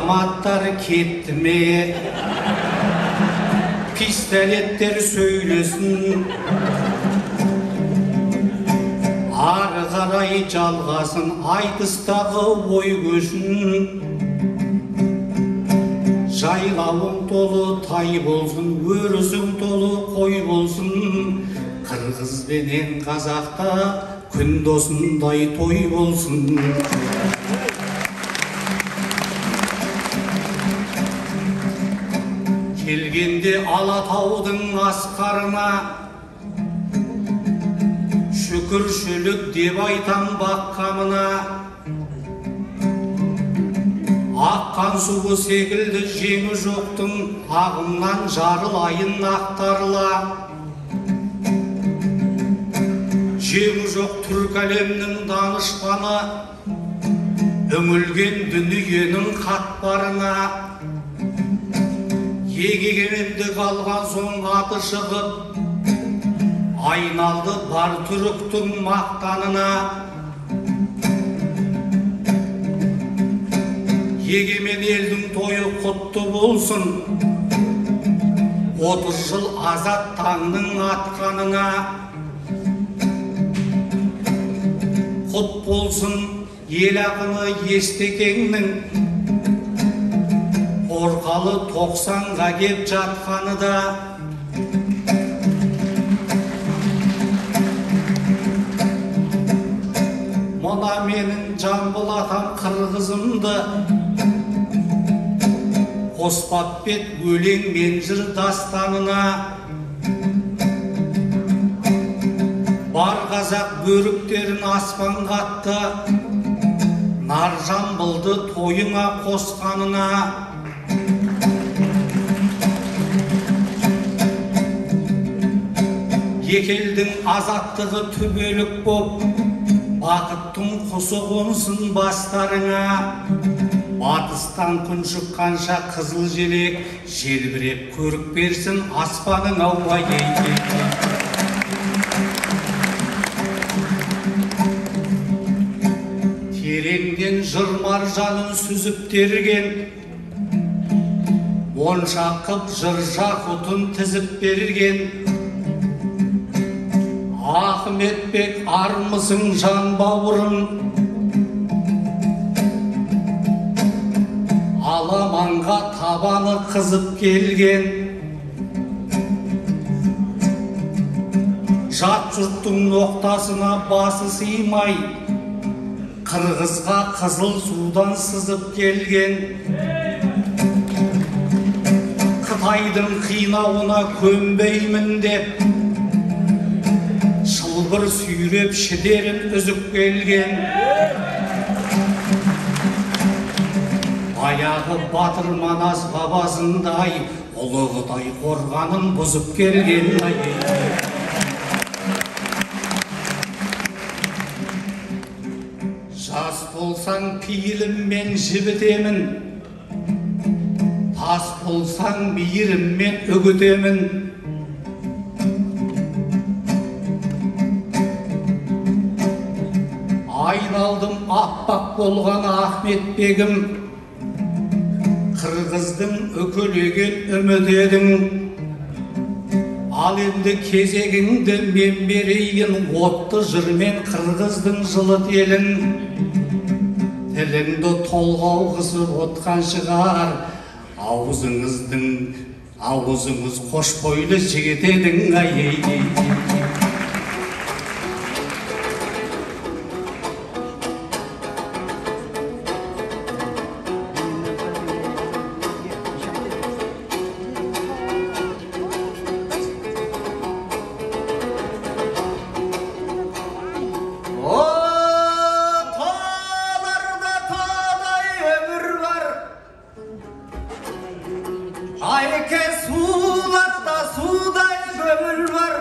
Damatlar ketme, pistoletler söylesin, ары қарай жалғасын айтыстағы ой көшін. Жайлауың толы тай болсын, өрісің толы қой болсын, қырғыз бенен қазақта күн досындай той болсын. Келгенде Алатаудың асқарына, шүкіршілік деп айтам баққамына. Аққан суы секілді жеңі жоқтың ағымнан жарылайын ақтарыла. Жеңі жоқ түркі әлемнің данышпаны, үңілген дүниенің қатпарына. Егегенді қалған соң аты шығып, айналды бар түріктің мақтанына. Егемен елдің тойы құтты болсын, 30 жыл азат таңның атқанына. Құт болсын ел ақыны Естекеңнің, қорқалы 90-ға кеп жатқаны да. Мына менің Жамбыл атам қырғызымды, қоспап бет өлең мен жыр дастанына. Бар қазақ бөріктерін аспан қатты, нар Жамбылды тойыңа қосқанына. Екі елдің азаттығы түбелік боп, бақыттың құсы қонсын бастарыңа. Батыстан күн шыққанша қызыл желек, желбіреп көрік берсін аспаның ауа ейде. Тереңден жыр маржанын сүзіп терген, моншақ қып жыр жақұтын тізіп берген. Ахметбек армысың жан бауырым, аламанға табаны қызып келген. Жат жұрттың ноқтасына басы сыймай, қырғызға қызыл судан сызып келген. Қытайдың қинауына көнбеймін деп, шылбыр сүйреп шідерін үзіп келген. Аяғы батыр Манас бабасындай, ұлығыдай қорғанын бұзып келген. Жас болсаң пейіліммен жібітемін, тас болсаң мейіріммен үгітемін. Айналдым аппақ болған Ахметбегім, қырғыздың үкілеген үміт едің. Ал енді кезегіңді мен берейін, отты жырмен қырғыздың жылыт елін. Тіліңді толғау қысып отқан шығар, аузыңыз қош бойлы жігіт едің. Айке суларда судай көңіл бар,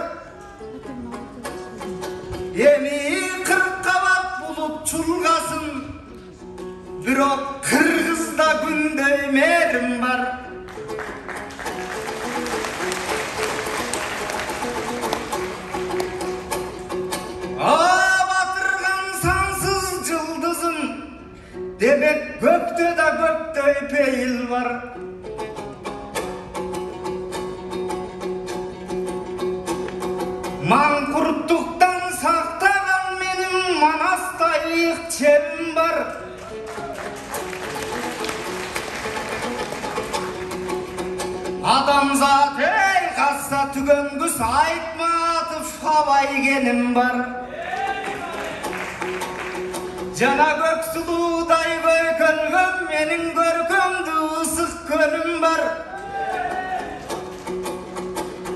Құрттықтан сақтаған менің манастай икчем бар. Адамзат ей қасса түгөнгүс айтматов абай кенім бар. Жана көк сулуудай көйкөлгөн менің көркөмдүү ысык көлүм бар.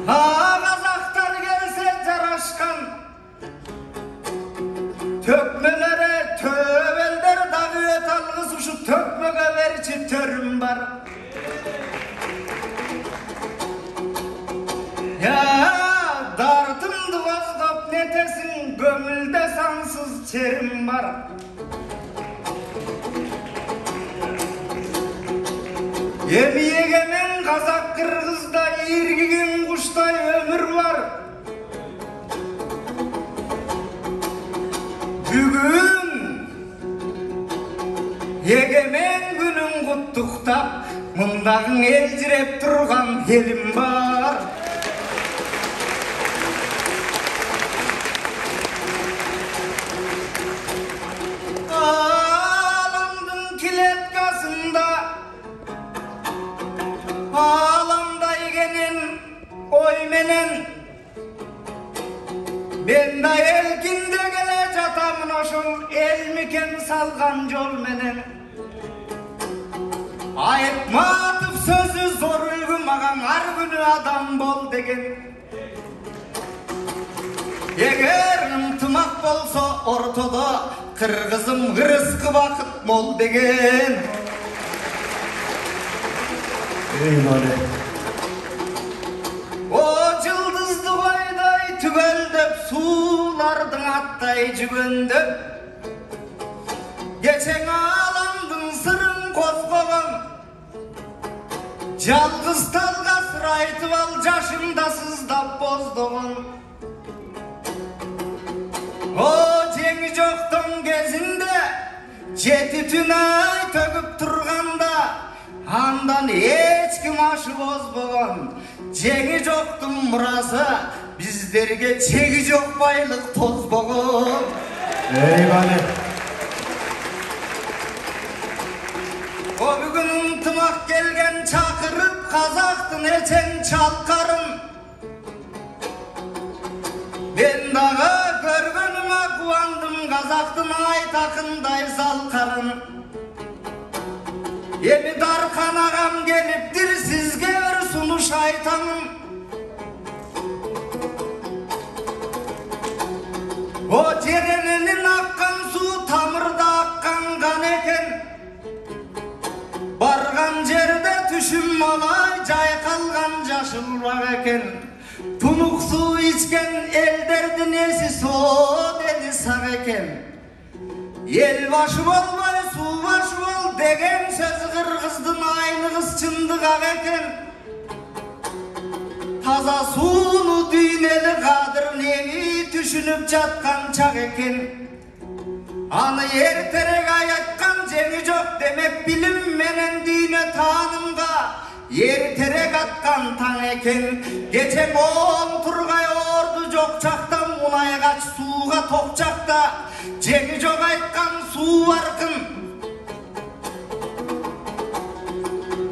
Қазақтар келсе жарашкан төкмелері төбелдер дагы өт алгыс ушу төкмөгө берчи төрүм бар. Дартымды қозғап нетесің көңілде сансыз черім бар. Емиегемен қазақ қырғызда иргиген құштай өмір бар. Бүгін егемен күнің құттықтап мұндағың елжіреп тұрған елім бар. Аламдың килеткасында аламдай кенен ой менен мен да элкинде келе жатамын ошол эл мекен салган жол менен. Айтматов сөзү зор үлгү маған ар күнү адам бол деген. Егер ынтымак болсо ортодо кыргызым кырыскы бакыт мол деген. О жылдызды койдай түгөлдөп суулардын аттай жүгөндөп кечең аламдын сырын козгогон жалгыз талга сыр айтып ал жашында сыздап боздогон. О жеңи жоктон кезинде жети түн ай төгүп турганда андан эч ким ашып озбогон. Жеңи жоктун мурасы биздерге чеги жок байлык тозбогон. Eyvallah. О бүгүн ынтымак келген чакырып казактын эчен чалкарын. Мен дагы көргөнүмө кубандым казактын айтакындай салкарын. Эми Дархан агам келиптир сизге бир сунуш айтамын. О жерененин аккан суу тамырда аккан кан экен. Барган жерде түшүм малай жайкалган жашылбак экен. Тунук суу ичкен элдердин эси соо дени сак экен. Ел башы болбой суу башы бол деген сөз кыргыздын айнығыз чындык ак экен. Таза сууну дүйнөлү кадырын эми түшүнүп жаткан чак экен. Аны эртерээк айткан жеңи жок демек билим менен дүйнө таанымга эртерээк аткан таң экен. Кече моон тургай орду жок чакта мунайгач сууга токчакта жеңи жок айткан суу аркын.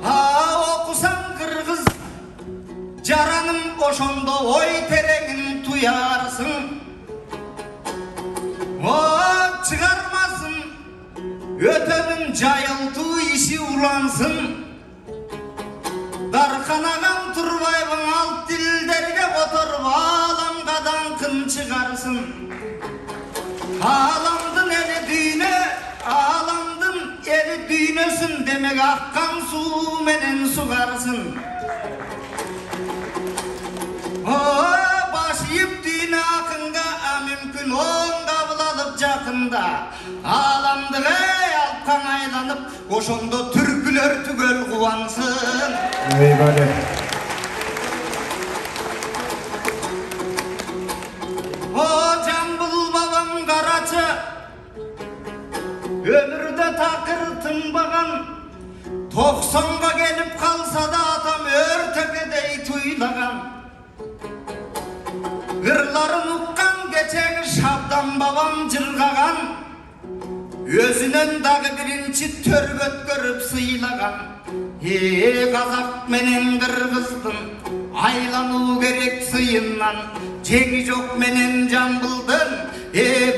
Окусаң кыргыз жараным ошондо ой тереңин туярсың. Чыгармасын өтөнүн жайылтуу иши улансын. Дархан агам турбайбың алт тилдерге которуп ааламга даңкын чыгарсын. Ааламдын эли дүйнө, ааламдын эли дүйнөсүн демек аккан суу менен сугарсын. Баш ийип дүйнө акынга мүмкүн оң кабыл алып жакында. Ааламдык эй алкаң айланып ошондо түркүлөр түгөл кубансын. Eyvallah. О Жамбыл бабам карачы өмүрдө такыр тынбаган. 90га келип калса да атам өртөкөдөй туйлаган. Ырларын уккан атам бабам жырғаған, өзінен дағы бірінші төргөт көріп сыйлаған. Қазақ менен қырғыздың айлану керек сыйыннан, жеңі жоқ менен жамбылдың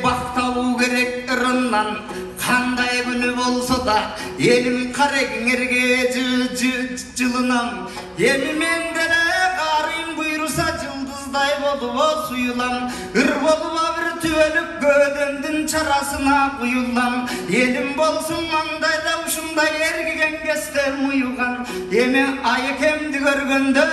бақтау керек ырыннан. Қандай күні болса да елім қарегіңерге жылынам. Елімен деле қарым бұйырса жылдыздай болып сұйылам. Ыр болып бір түөлік көдемдің чарасына құйылам. Елім болсын маңдайда ұшындай ергіген кесте мұйылған. Еме айекемді көргенде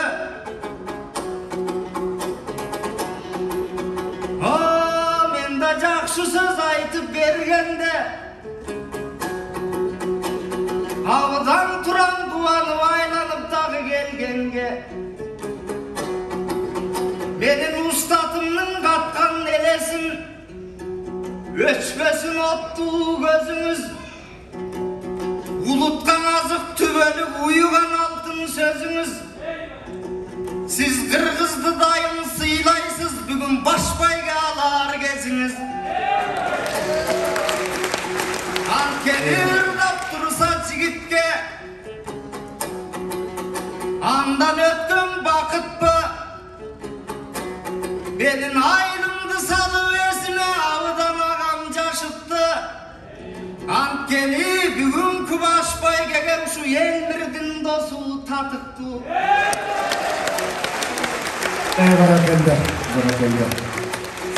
мен да жақсы сөз айтып бергенде, аудан тұран қуанып айланып тағы келгенге, менің ұстатымның қатқан елесін өшпесін отты көзіңіз, ұлытқан азық түбелік ұйыған алтын сөзіңіз. Сіз қырғызды дайын сыйлайсыз, бүгін башбайға алар кезіңіз. Анкенер тұрса жігітке, андан өткен бақыт ба, менің айлымды салып есіме ауыдан ағам жашытты. Анкені бүгін күбашбай кеген шу елмірдің досу татықты.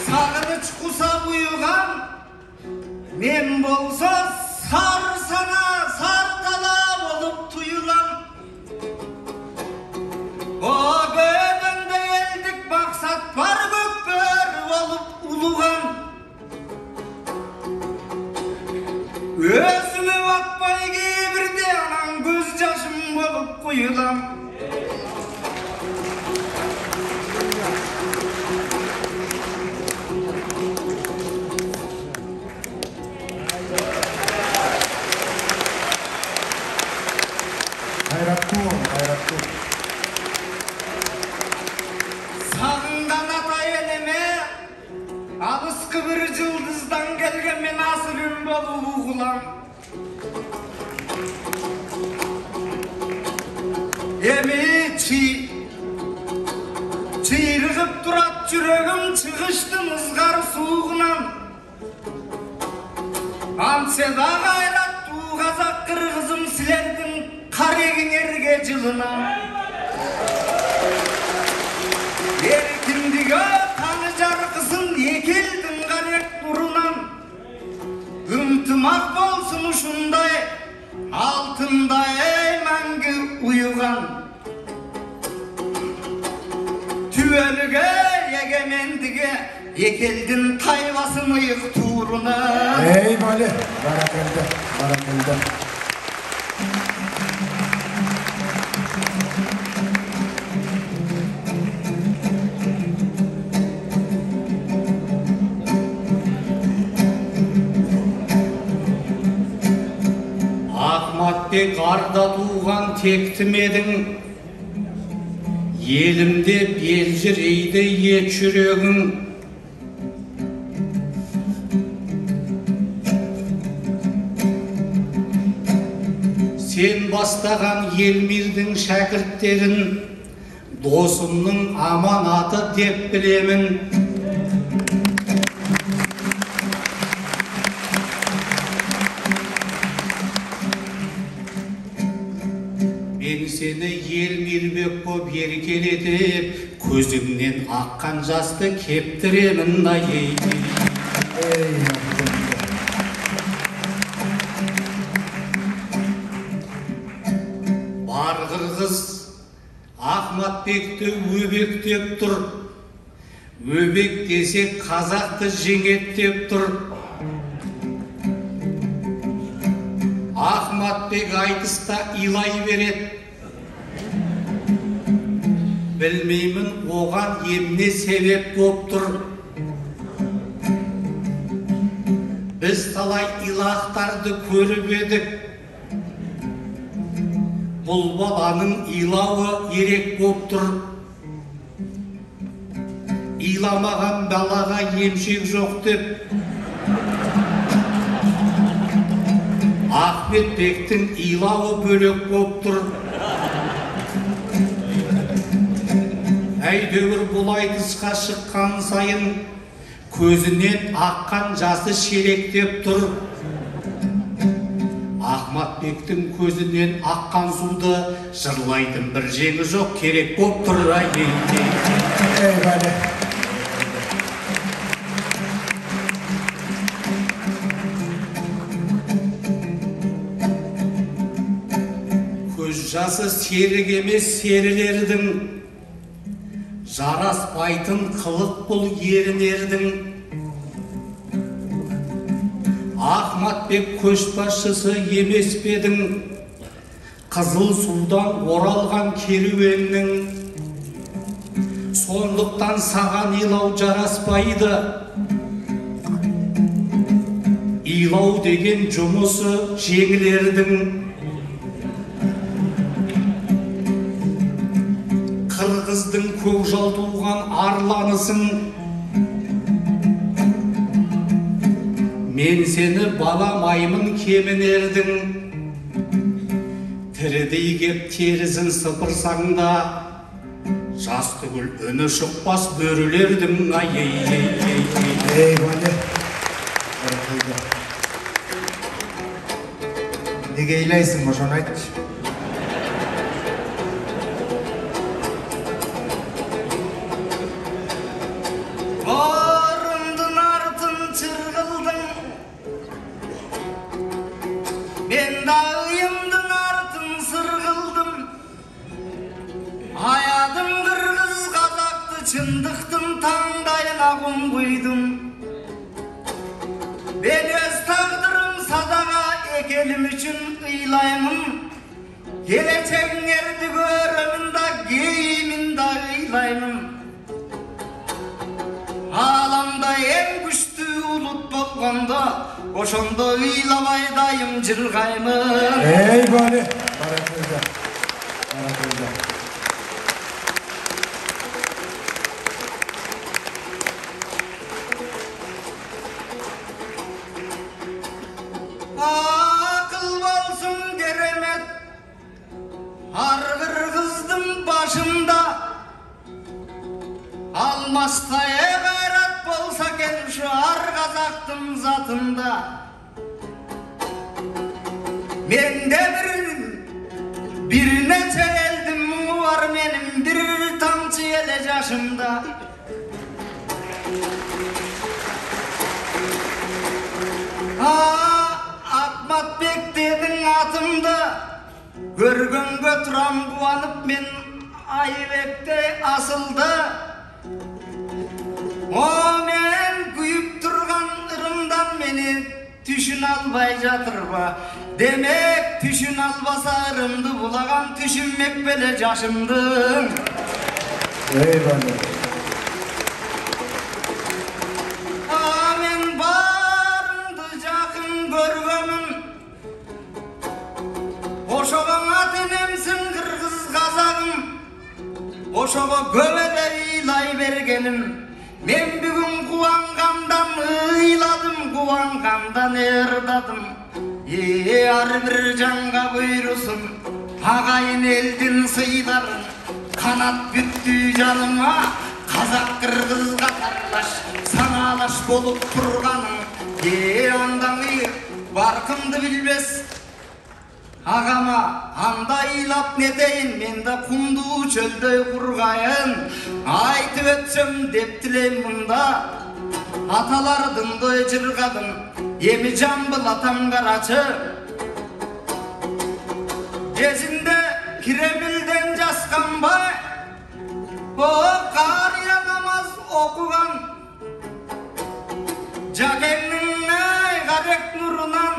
Сағыныш құса бұйыған, мен болса сар сана, сар тала болып тұйылам. О көбінде елдік мақсат бар, көкбөр болып ұлыған. Өзіме батпай кейбірде анан көз жашым болып құйылам. Сағынған ата еліме, алысқы бір жылдыздан келген мен асылым болып ұғылам. Еме чиырғып тұрат жүрегім, шығыштым ызғар суығынан. Анседа қайрат ту қазақ қырғызым, сілердің қарегіңерге жылынам. Еркіндігі қаны жарқысын, екелдің қарек бұрынан. Үмтымақ болсын ұшындай, алтындай мәңгі ұйыған. Түеліге егемендіге, екелдің тайвасын ұйық туырына. Ey Mali, barakelde, barakelde. Ахматбек арда туған тектімедің, елімде белжірейді ет жүрегің. Сен бастаған елмирдің шәкірттерін, досымның аманаты деп білемін. Мен сені елмирбек боп еркелетіп, көзіңнен аққан жасты кептіремін ай. Бар қырғыз Ахматбекті өбектеп тұр. Өбек десе қазақты жеңеттеп тұр. Ахматбек айтыста илай берет. Білмеймін оған емне себеп боп тұр. Біз талай илақтарды көріп едік. Бұл баланың илауы ерек боп тұр. ыйламаған балаға емшек жоқ деп Ахметбектің ыйлауы бөлек боп тұр. Әйтеуір бұл айтысқа шыққан сайын көзінен аққан жасы шелектеп тұр. Ахметбектің көзінен аққан суды жырлайтын бір жеңі жоқ, керек боп тұр. Көз жасы серік емес серілердің, жараспайтын қылық бұл ерінердің. Ахметбек көшбасшысы емес педің, қызыл судан оралған керуеннің. Сондықтан саған илау жараспайды. Илау деген жұмысы жеңілердің. Қырғыздың көкжал туған арланысың. Мен сені баламаймын кемінердің. Тірідей кеп терізін сыпырсаң да, жас түгіл үні шықпас бөрілердің. Неге илайсың, ошоны айтшы. Шындықтың таңдайына қойдым. Мен өз тағдырым садаға екенім үшін ыйлаймын. Келечегіңерді көремін да, кейімін да ыйлаймын. Аламда ең күшті ұлт болғанда, ошондо ыйлабай дайым жырғаймын. Ey böyle. Barakıldı. Barakıldı. Akıl bolsun deremet, har kızdım başımda. Almastaya gayret bolsa ken şu har kazaktım zatında. Mende bir neçe eldim var benim, bir tamçı ele yaşımda. Ahmetbek dedin atımda, görgön götüram kuanıp men Aybek'te asıldı. O men kuyup turgan ırımdan beni tüşün albay jatırba. Demek tüşün albasa ırımdı bulagan, tüşünmek bele yaşımdım. Eyvallah. Amen barımdı jakın görgönüm. Oşoğun atenemsin kırgız kazağım. Oşoğa göbele iylay bergenim. Men bugün kuvangamdan ıyladım, kuvangamdan erdadım. Har bir canga buyrusun, ağayın eldin sıydarın. Kanat büttü canıma, kazak kırgız katarlaş, sanalaş bolup turganım. Andan ıyır, barkımdı bilbes. Ağama anda iylap ne deyin, men de kumdu çölde kurgayın. Aytып ötsem dep tileyim mında, atalardım doy jırgadım. Emi jambıl atam karaçı. Gezinde Kirebil'den jaskanbay, o kariya namaz okugan. Jakennin garek nurunan,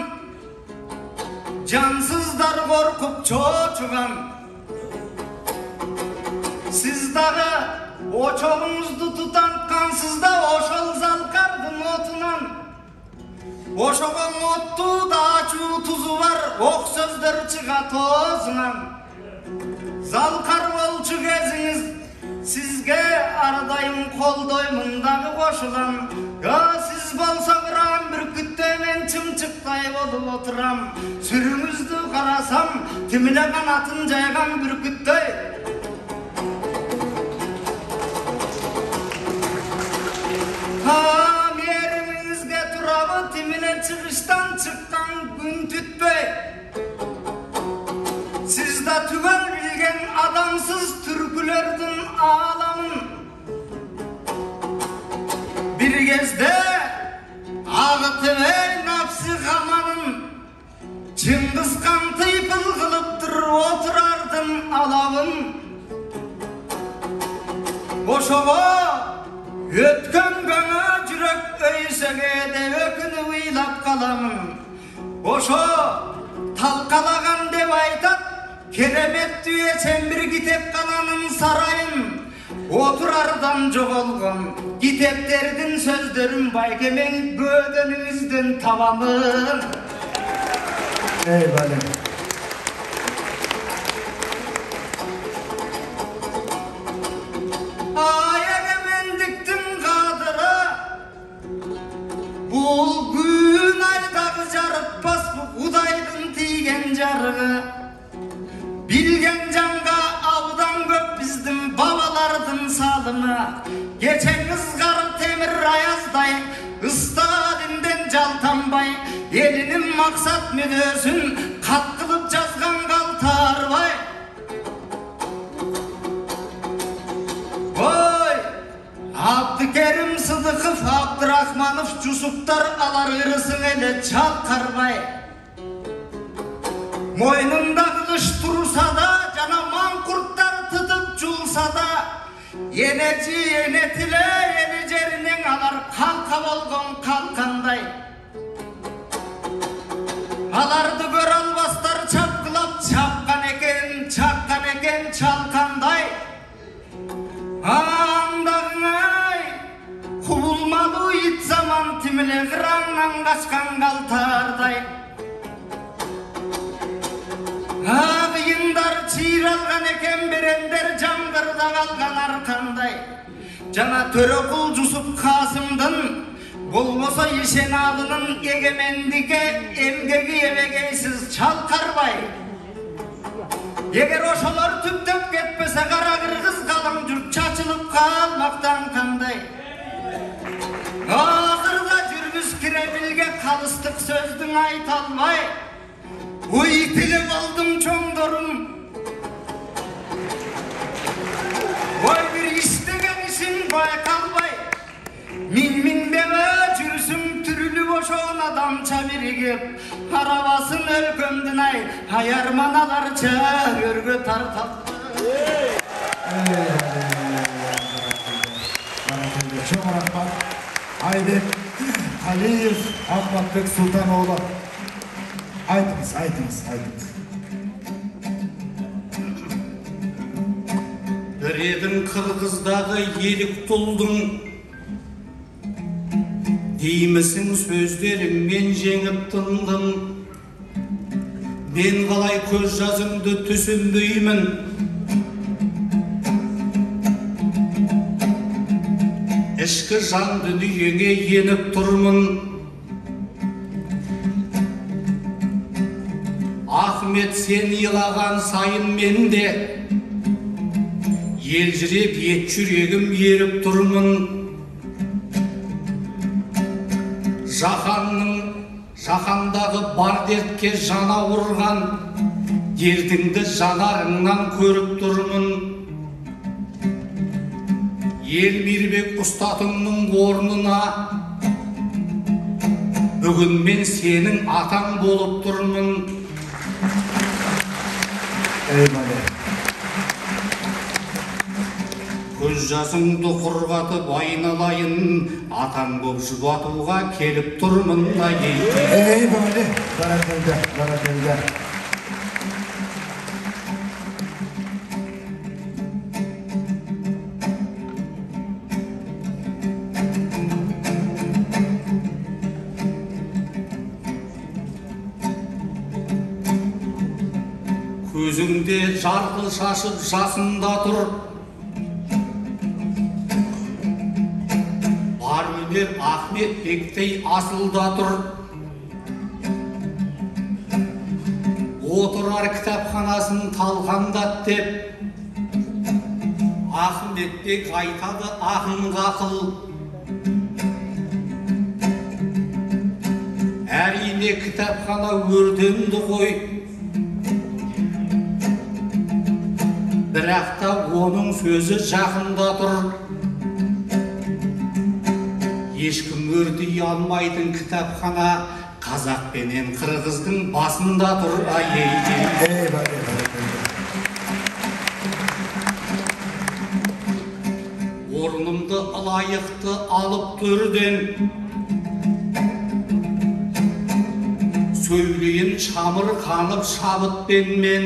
cansızlar korkup çoğuçugan. Siz dağı o çoğunuzdu tutan kansızda oşol zalkardın otunan. Oşoğun ottu da açu tuzu var, ok sözler çıga tozundan. Zalkar bolçu geziniz, Sizge ardayım koldoymun дағы қошылам. Siz болса қырам бүркітте мен чымчықтай болып отырам. Сүріңізді қарасам, тімілі қанатын жайған бүркіттей. Меріңізге тұрабы тіміне шығыштан шыққан күн түтпей. Sizda түгел білген адамсыз түркілердің аламын. Bir кезде ағытыбай напсы қаманын Чингиз хан тыйпыл қылып тұр отырардың алабын. Ошоға өткен ғана жүрек өйсеге де өкіні ұйлап қаламын. Ошо талқалаған деп айтат керемет түйе сен бір китеп қаланың сарайын. Отырардан жоғалған китептердің сөздерін байкемен көденіңізден табамын. Ey Bale. Егемендіктің қадыры бұл күн айдағы жарытпас Құдайдың тиген жарығы. Bilgen жанға аудан көп біздің бабалардың салымы. Geçen ызғары темір аяздай, Сталинден жалтанбай, елінің мақсат мүддесін қатқылып жазған Қалтарбай. Ой, Абдыкерим Сыдықов, Абдырахманов, Жусуптар алар ырысың әлі Чалқарбай. Мойнында қылыш тұрса да, жана маңқұрттар тұтып жулса да, енечи енетілі ені жерінен алар қалқа болған қалқандай. Аларды көр албастар чапқылап чапқан екен чалқандай. Аңдағың-ай, құбылмады ит заман тімілі қыраңнан қашқан Қалтардай. Ағиындар чиыралған екен берендер жаңғырда қалған арқандай. Жана Төреқұл Жүсіп Қасымдың болмаса Есеналының егемендігі емгегі ебегейсіз Чалқарбай. Егер ошолар түптеп кетпесе қара қырғыз қалың жұрт чачылып қалмақтан қандай. Ақырға жүргіз кіре білге қалыстық сөздің айталмай. Ой тіліп алдым чоңдорым. Ой бір істеген ісін байқалбай. Min-min-деме жүрсім түріліп ошон адамча бірігіп. Арабасын өлкөмдін аярманаларча өргө тартапты. Çok rahmat. Aydek Aliyev Ahmetbek Sultanoğlu. Aytыңыз. Bir edim Kırgızдағы елік тұлдың, деймісің сөздерің мен жеңіп тындым. Мен қалай көз жазымды түсінбеймін. Ішкі жан дүниеңе еніп тұрмын. Ахмет сен илаған сайын менде елжіреп ет жүрегім еріп тұрмын. Жаһандағы бар дертке жана ұрған дертіңді жанарыңнан көріп тұрмын. Елмирбек ұстатыңның орнына бүгін мен сенің атаң болып тұрмын. Eyvallah. Көз жасыңды құрғатып айналайын, атаң боп жұбатуға келіп тұрмын да дейді. Eyvallah. Barakallah. Көзіңде жарқыл шашып жасында тұр, өнер Ахмет Бектей асылда тұр. Отырар кітапханасын талқандат деп, Ахмет Бек айтады ақынға ақыл. Әрине кітапхана өрденді ғой, бірақ та оның сөзі жақында тұр. Ешкім өрдей алмайтын кітапхана қазақ пенен қырғыздың басында тұр. Орнымды лайықты алып төрден, сөйлейін шамыр қанып шабытпен мен.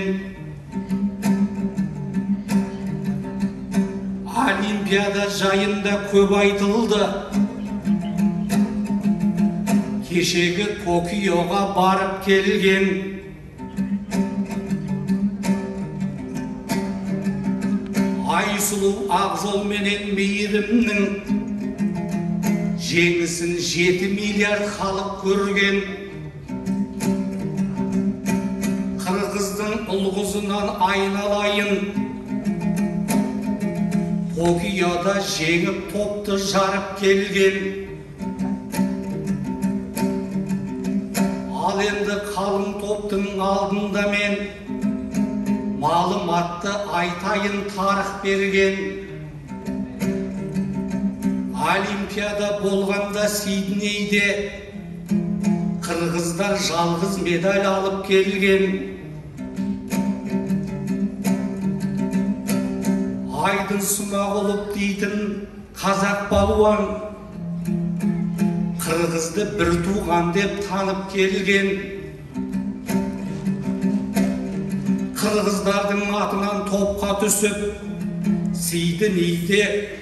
Олимпиада жайында көп айтылды, кешегі Токиоға барып келген. Айсұлу Ақжол менен мейірімнің жеңісін 7 миллиард халық көрген. Қырғыздың ұлғызынан айналайын, Токиода жеңіп топты жарып келген. Ал енді қалың топтың алдында мен малыматты айтайын тарих берген. Олимпиада болғанда Сиднейде қырғыздар жалғыз медаль алып келген. Айдын Смағұлов дейтін қазақ балуан қырғызды бір туған деп танып келген. Қырғыздардың атынан топқа түсіп,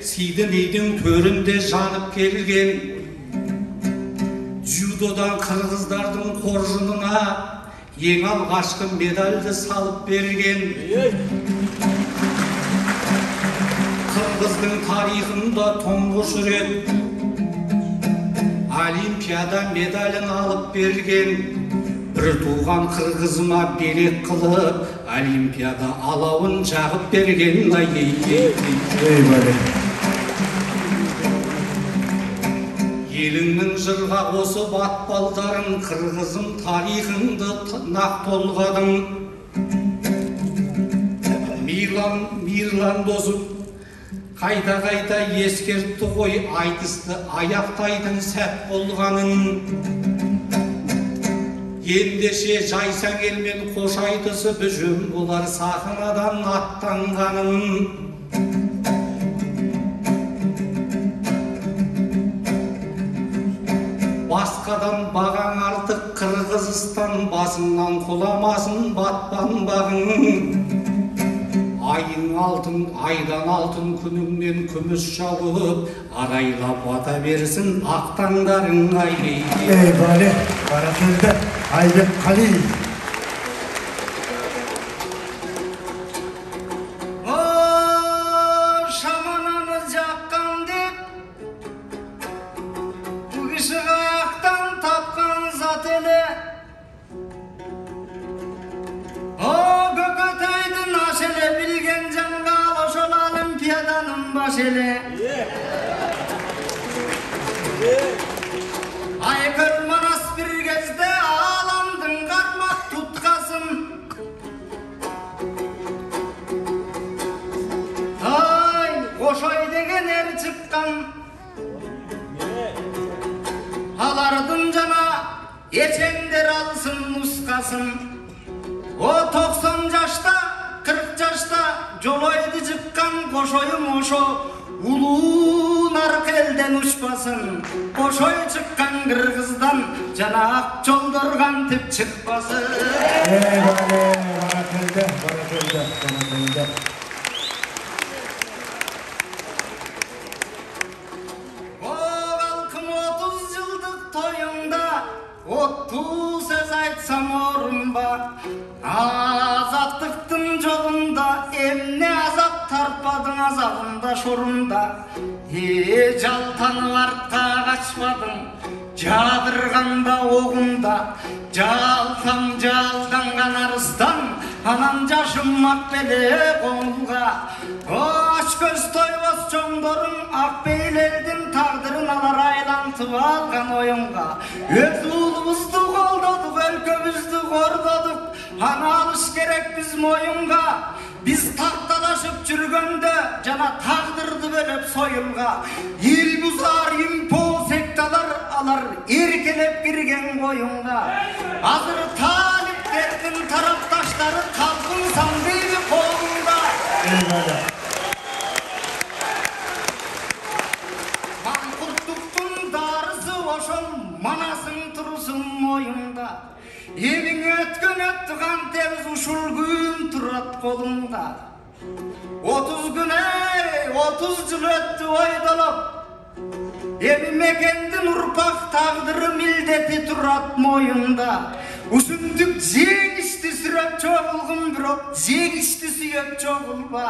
Сиднейдің төрінде жанып келген. Дзюдодан қырғыздардың қоржынына ең алғашқы медальді салып берген. Қырғыздың тарихында тұңғыш рет Олимпиада медалін алып берген. Бір туған қырғызыма берек қылып, Олимпиада алауын жағып берген. Еліңнің жырға қосып атпалдарын, қырғызым тарихыңды нақ толғадың. Мирлан досым қайта ескертті ғой, айтысты аяқтайтын сәт болғанын. Ендеше жайсаң елмен қош айтысып жөн болар сахнадан аттанғанын. Басқадан бағаң артық Қырғызстан, басыңнан құламасын батпан бағың. Айың алтын, айдан алтын, күніңнен күміс жауып, арайлап бата берсін ақтаңдарың. Бәле, баракелді, Айбек Қалиев. Шамананы жаққан деп, кіші қаяқтан тапқан зат еле. Көкөтейдің аш еле, білген жанға ошол Олимпиаданың баш еле. Айкөл Манас бір кезде аламдың қармақ тұтқасын. Қошой деген ер шыққан, алардың жана ечендер алсын нұсқасын. О 90 жашта, 40 жашта жолойды жыққан Қошойым ошо улуу наркелден ұшпасын. Қошой шыққан Қырғыздан жана ақ жолдорған тіп шықпасын. Баракелді. О қалқым 30 жылдық тойыңда оттуу сөз айтсам орынба. Азаттықтың жолында эмне азап тарпадың азабында шорында. Жалтанып артқа қашпадың, жадырғанда оғында, жалданған арыстан, анан жашымақ беле қоңға. Аш көз тойбас жоңдорың, ақ бейлердің тағдырын алар айлантып алған ойынға. Өз ұлымызды қолдадық, өлкөбізді қордадық, ана алыш керек біз мойынға. Biz taqtalaşıp жүргөндө жана тағдырды бөлөп сойылга. Ел бузар импо секталар, алар эркелеп кирген коюнга. Азыр талиптердин тарапташтары талкын сандыйды колунда. Манкурттуктун дарысы ошол, манасың турусун моюнда. Емің өткен өттіған тез ұшыл күн тұрат қолында. 30 жыл өтті ойдалап, емі мекендің ұрпақ тағдыры милдеті тұрат мойында. Усундuk жеңішті сүрөп жоғылғым бирок, жеңішті сүйөп жоғылба.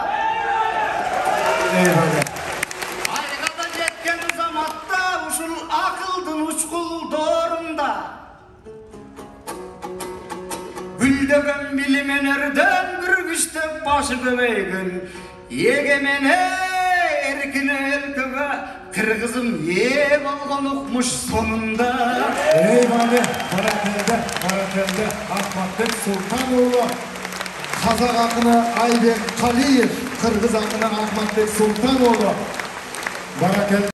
Айғада жеткен заматта ушул ақылдың учкулдорунда. Gülдөген билим өнөрдөн бүргүчтөп башы көбөйгөн. Егемене эркин өлкөгө кыргызым ээ болгон укмуш сонунда. Бали, баракелде, Ахматбек Султанұлы, қазақ ақыны Айбек Қалиев, қырғыз ақыны Ахматбек Султанұлы. Баракелде.